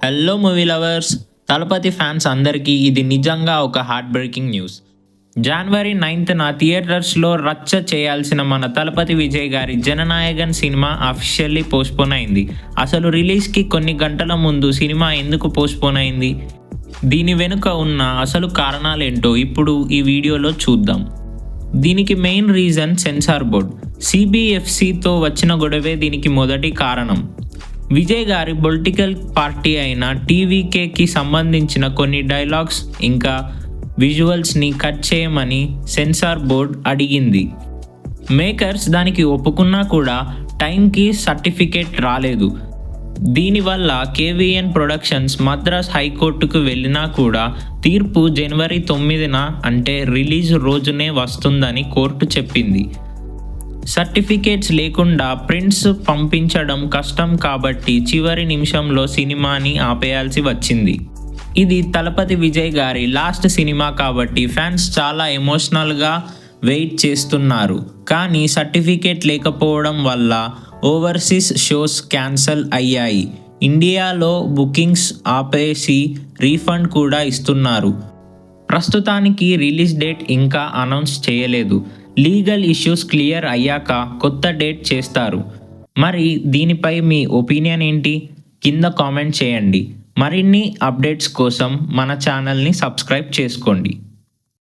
Hello movie lovers, Thalapathy fans అందరికీ ఇది నిజంగా ఒక హార్ట్ బ్రేకింగ్ న్యూస్. జనవరి 9న థియేటర్స్లో రచ్చ చేయాల్సిన మన తలపతి విజయ్ గారి జననాయకన్ సినిమా అఫీషియల్లీ పోస్ట్పోన్ అయింది. అసలు రిలీజ్కి కొన్ని గంటల ముందు సినిమా ఎందుకు పోస్ట్పోన్ అయింది, దీని వెనుక ఉన్న అసలు కారణాలేంటో ఇప్పుడు ఈ వీడియోలో చూద్దాం. దీనికి మెయిన్ రీజన్ సెన్సార్ బోర్డ్ సిబిఎఫ్సితో వచ్చిన గొడవే దీనికి మొదటి కారణం. విజయ్ గారి పొలిటికల్ పార్టీ అయిన టీవీకేకి సంబంధించిన కొన్ని డైలాగ్స్ ఇంకా విజువల్స్ని కట్ చేయమని సెన్సార్ బోర్డ్ అడిగింది. మేకర్స్ దానికి ఒప్పుకున్నా కూడా టైంకి సర్టిఫికేట్ రాలేదు. దీనివల్ల కేవీఎన్ ప్రొడక్షన్స్ మద్రాస్ హైకోర్టుకు వెళ్ళినా కూడా తీర్పు జనవరి 9న అంటే రిలీజ్ రోజునే వస్తుందని కోర్టు చెప్పింది. సర్టిఫికేట్స్ లేకుండా ప్రింట్స్ పంపించడం కష్టం కాబట్టి చివరి నిమిషంలో సినిమాని ఆపేయాల్సి వచ్చింది. ఇది తలపతి విజయ్ గారి లాస్ట్ సినిమా కాబట్టి ఫ్యాన్స్ చాలా ఎమోషనల్గా వెయిట్ చేస్తున్నారు. కానీ సర్టిఫికేట్ లేకపోవడం వల్ల ఓవర్సీస్ షోస్ క్యాన్సిల్ అయ్యాయి. ఇండియాలో బుకింగ్స్ ఆపేసి రీఫండ్ కూడా ఇస్తున్నారు. ప్రస్తుతానికి రిలీజ్ డేట్ ఇంకా అనౌన్స్ చేయలేదు. లీగల్ ఇష్యూస్ క్లియర్ అయ్యాక కొత్త డేట్ చేస్తారు. మరి దీనిపై మీ ఒపీనియన్ ఏంటి? కింద కామెంట్ చేయండి. మరిన్ని అప్డేట్స్ కోసం మన ఛానల్ని సబ్స్క్రైబ్ చేసుకోండి.